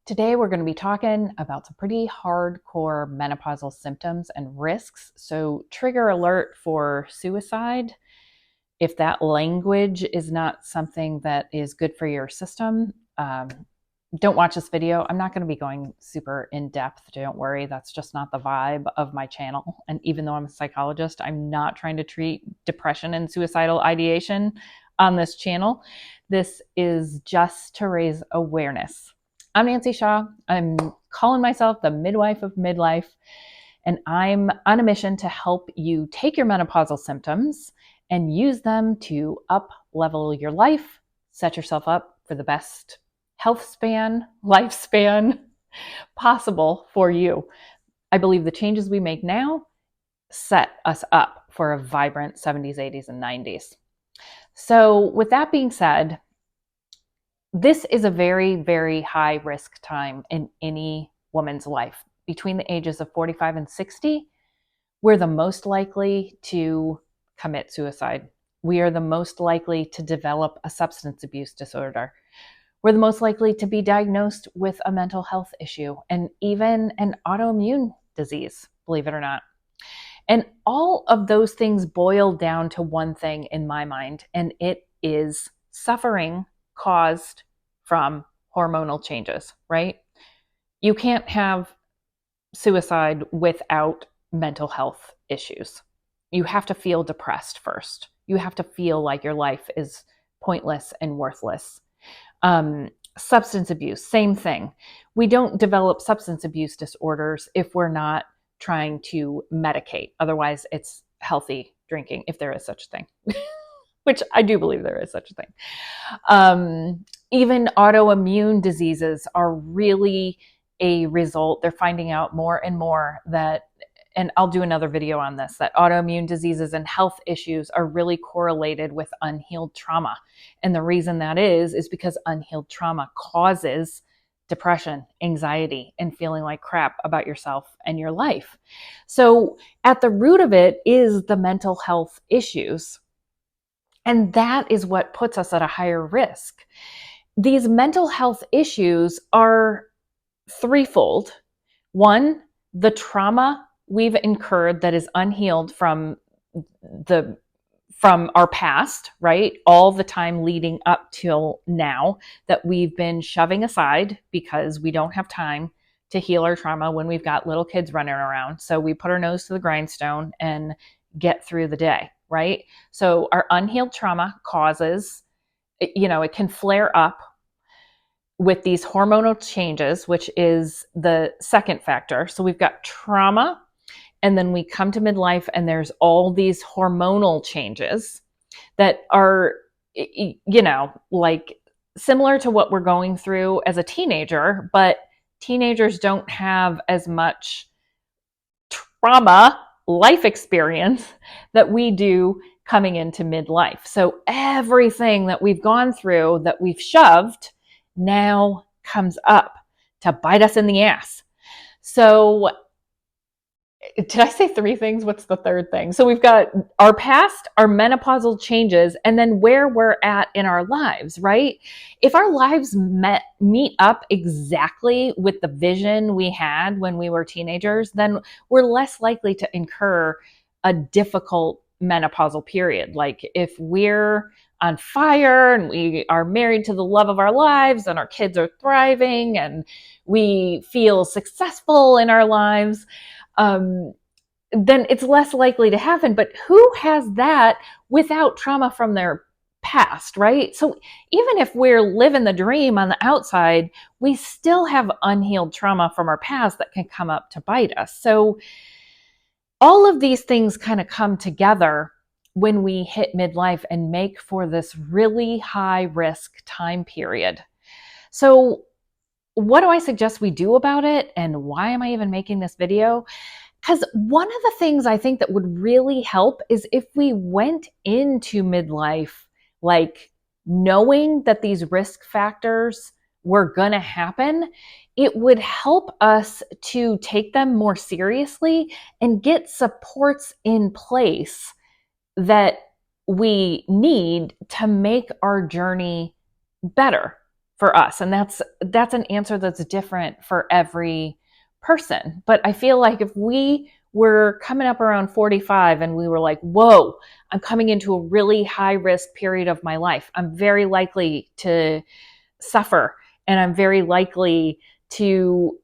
Today, we're going to be talking about some pretty hardcore menopausal symptoms and risks. So, trigger alert for suicide. If that language is not something that is good for your system, don't watch this video. I'm not going to be going super in depth. Don't worry. That's just not the vibe of my channel. And even though I'm a psychologist, I'm not trying to treat depression and suicidal ideation on this channel. This is just to raise awareness. I'm Nancy Shah. I'm calling myself the midwife of midlife, and I'm on a mission to help you take your menopausal symptoms and use them to up level your life, set yourself up for the best health span, lifespan possible for you. I believe the changes we make now set us up for a vibrant 70s, 80s, and 90s. So with that being said, this is a very, very high risk time in any woman's life. Between the ages of 45 and 60, we're the most likely to commit suicide. We are the most likely to develop a substance abuse disorder. We're the most likely to be diagnosed with a mental health issue and even an autoimmune disease, believe it or not. And all of those things boil down to one thing in my mind, and it is suffering caused from hormonal changes, right? You can't have suicide without mental health issues. You have to feel depressed first. You have to feel like your life is pointless and worthless. Substance abuse, same thing. We don't develop substance abuse disorders if we're not trying to medicate. Otherwise, it's healthy drinking, if there is such a thing, which I do believe there is such a thing. Even autoimmune diseases are really a result. They're finding out more and more that, and I'll do another video on this, that autoimmune diseases and health issues are really correlated with unhealed trauma. And the reason that is because unhealed trauma causes depression, anxiety, and feeling like crap about yourself and your life. So at the root of it is the mental health issues. And that is what puts us at a higher risk. These mental health issues are threefold. One, the trauma we've incurred that is unhealed from our past, right? All the time leading up till now that we've been shoving aside because we don't have time to heal our trauma when we've got little kids running around. So we put our nose to the grindstone and get through the day, right? So our unhealed trauma causes, it can flare up with these hormonal changes, which is the second factor. So we've got trauma, and then we come to midlife, and there's all these hormonal changes that are, like similar to what we're going through as a teenager, but teenagers don't have as much trauma life experience that we do coming into midlife. So everything that we've gone through, that we've shoved, now comes up to bite us in the ass. So did I say three things? What's the third thing? So we've got our past, our menopausal changes, and then where we're at in our lives, right? If our lives meet up exactly with the vision we had when we were teenagers, then we're less likely to incur a difficult menopausal period. Like if we're on fire and we are married to the love of our lives and our kids are thriving and we feel successful in our lives, then it's less likely to happen. But who has that without trauma from their past, right? So even if we're living the dream on the outside, we still have unhealed trauma from our past that can come up to bite us. So all of these things kind of come together when we hit midlife and make for this really high risk time period. So what do I suggest we do about it? And why am I even making this video? Because one of the things I think that would really help is if we went into midlife, like knowing that these risk factors were going to happen, it would help us to take them more seriously and get supports in place that we need to make our journey better. for us. And that's an answer that's different for every person. But I feel like if we were coming up around 45 and we were like, whoa, I'm coming into a really high risk period of my life, I'm very likely to suffer, and I'm very likely to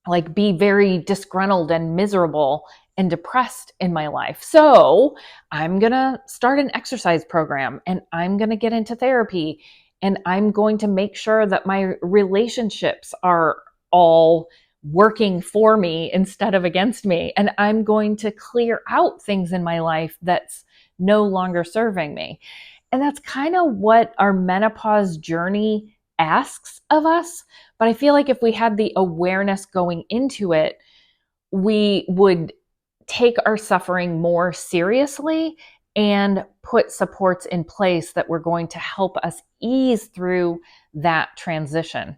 like be very disgruntled and miserable and depressed in my life. So I'm going to start an exercise program, and I'm going to get into therapy, and I'm going to make sure that my relationships are all working for me instead of against me. And I'm going to clear out things in my life that's no longer serving me. And that's kind of what our menopause journey asks of us. But I feel like if we had the awareness going into it, we would take our suffering more seriously and put supports in place that were going to help us ease through that transition.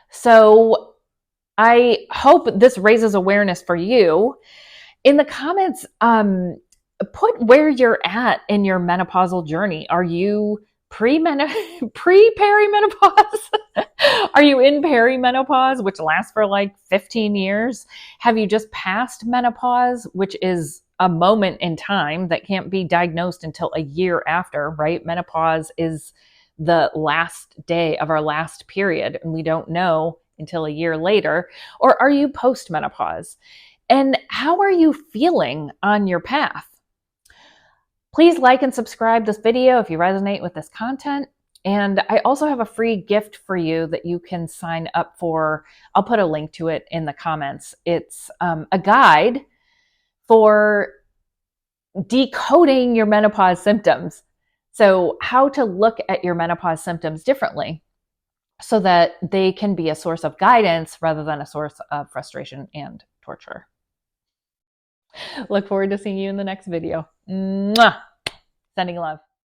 So I hope this raises awareness for you. In the comments, put where you're at in your menopausal journey. Are you pre-perimenopause? Are you in perimenopause, which lasts for like 15 years? Have you just passed menopause, which is a moment in time that can't be diagnosed until a year after, right? Menopause is the last day of our last period, and we don't know until a year later. Or are you post-menopause? And how are you feeling on your path? Please like and subscribe this video if you resonate with this content. And I also have a free gift for you that you can sign up for. I'll put a link to it in the comments. It's a guide for decoding your menopause symptoms. So how to look at your menopause symptoms differently so that they can be a source of guidance rather than a source of frustration and torture. Look forward to seeing you in the next video. Mwah! Sending love.